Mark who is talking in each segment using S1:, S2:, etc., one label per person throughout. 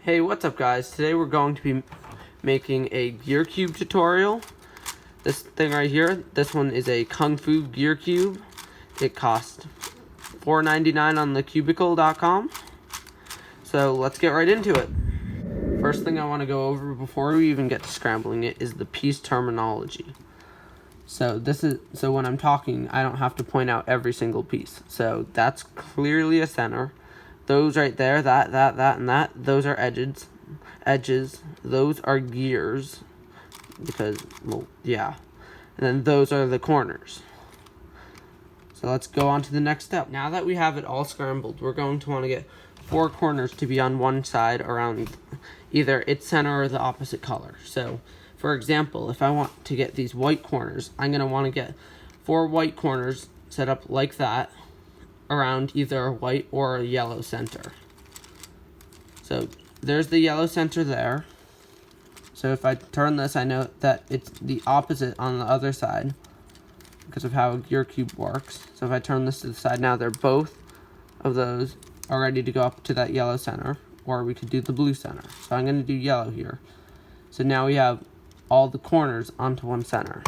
S1: Hey, what's up guys? Today we're going to be making a gear cube tutorial. This thing right here, this one is a Kung Fu gear cube. It costs $4.99 on thecubicle.com. So let's get right into it. First thing I want to go over before we even get to scrambling it is the piece terminology. So when I'm talking, I don't have to point out every single piece. So that's clearly a center. Those right there, that, and that, those are edges. Those are gears, because, well, yeah. And then those are the corners. So let's go on to the next step. Now that we have it all scrambled, we're going to want to get 4 corners to be on one side around either its center or the opposite color. So, for example, if I want to get these white corners, I'm going to want to get 4 white corners set up like that, around either a white or a yellow center. So there's the yellow center there. So if I turn this, I know that it's the opposite on the other side because of how a gear cube works. So if I turn this to the side now, they're both of those are ready to go up to that yellow center, or we could do the blue center. So I'm going to do yellow here. So now we have all the corners onto one center.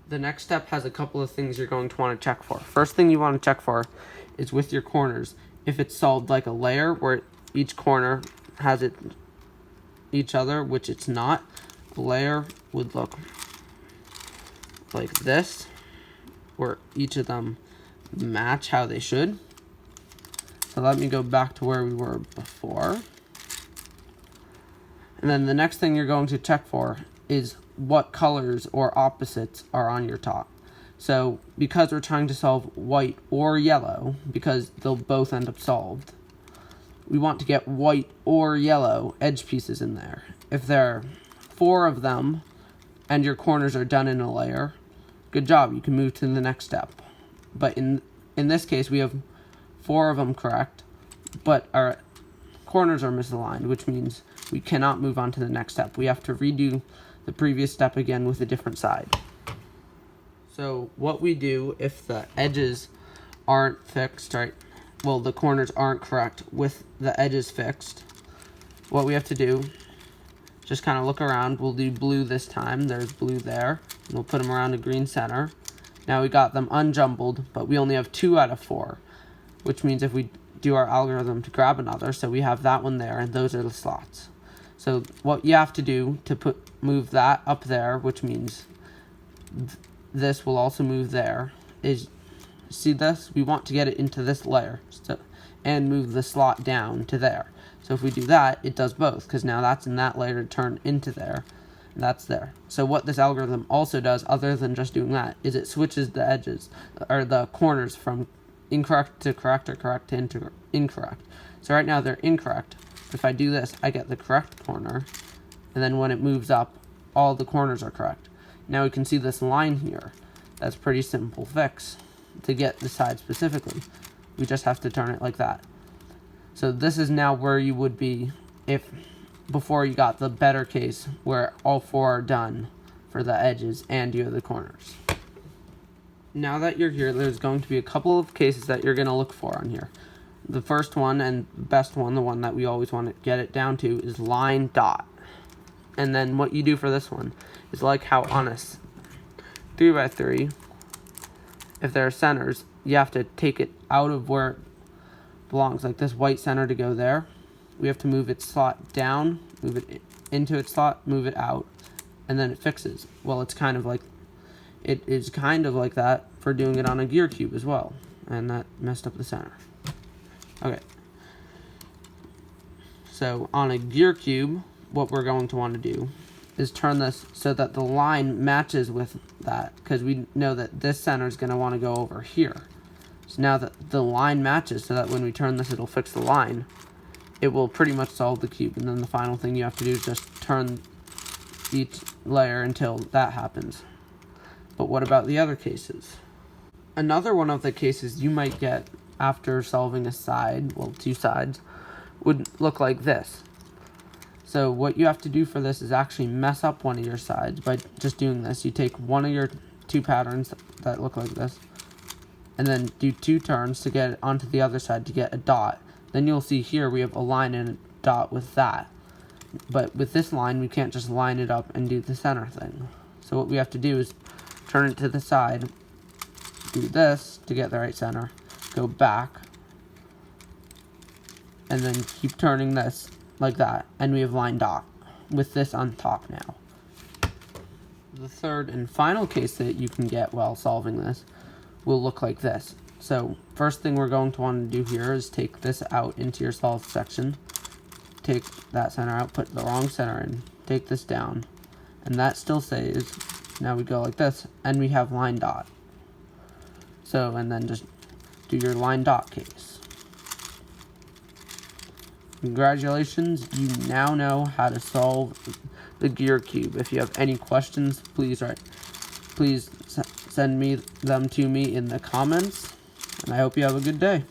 S1: The next step has a couple of things you're going to want to check for. First thing you want to check for is with your corners, if it's solved like a layer where each corner has each other, which it's not. A layer would look like this, where each of them match how they should. So let me go back to where we were before. And then the next thing you're going to check for is what colors or opposites are on your top. So because we're trying to solve white or yellow, because they'll both end up solved, we want to get white or yellow edge pieces in there. If there are 4 of them and your corners are done in a layer, good job, you can move to the next step. But in this case, we have 4 of them correct, but our corners are misaligned, which means we cannot move on to the next step. We have to redo the previous step again with a different side. So what we do if the edges aren't fixed, right? Well, the corners aren't correct with the edges fixed. What we have to do, just kind of look around. We'll do blue this time. There's blue there. And we'll put them around a green center. Now we got them unjumbled, but we only have 2 out of 4, which means if we do our algorithm to grab another, so we have that one there, and those are the slots. So what you have to do to move that up there, which means this will also move there, is, see this? We want to get it into this layer and move the slot down to there. So if we do that, it does both, because now that's in that layer to turn into there, and that's there. So what this algorithm also does, other than just doing that, is it switches the edges, or the corners, from incorrect to correct, or correct to incorrect. So right now they're incorrect. If I do this, I get the correct corner, and then when it moves up, all the corners are correct. Now we can see this line here. That's a pretty simple fix to get the side specifically. We just have to turn it like that. So this is now where you would be if before you got the better case where all 4 are done for the edges and you have the corners. Now that you're here, there's going to be a couple of cases that you're going to look for on here. The first one and best one, the one that we always want to get it down to, is line dot. And then what you do for this one is like how on a 3x3, if there are centers, you have to take it out of where it belongs, like this white center to go there. We have to move its slot down, move it into its slot, move it out, and then it fixes. Well, it is kind of like that for doing it on a gear cube as well, and that messed up the center. Okay, so on a gear cube, what we're going to want to do is turn this so that the line matches with that, because we know that this center is going to want to go over here. So now that the line matches, so that when we turn this, it'll fix the line, it will pretty much solve the cube. And then the final thing you have to do is just turn each layer until that happens. But what about the other cases? Another one of the cases you might get after solving a side, well, 2 sides, would look like this. So what you have to do for this is actually mess up one of your sides by just doing this. You take one of your 2 patterns that look like this, and then do 2 turns to get it onto the other side to get a dot. Then you'll see here we have a line and a dot with that. But with this line, we can't just line it up and do the center thing. So what we have to do is turn it to the side, do this to get the right center, go back, and then keep turning this like that, and we have line dot with this on top now. The third and final case that you can get while solving this will look like this. So first thing we're going to want to do here is take this out into your solved section, take that center out, put the wrong center in, take this down, and that still stays. Now we go like this, and we have line dot. So, and then just do your line dot case. Congratulations, you now know how to solve the gear cube. If you have any questions, please send them to me in the comments, and I hope you have a good day.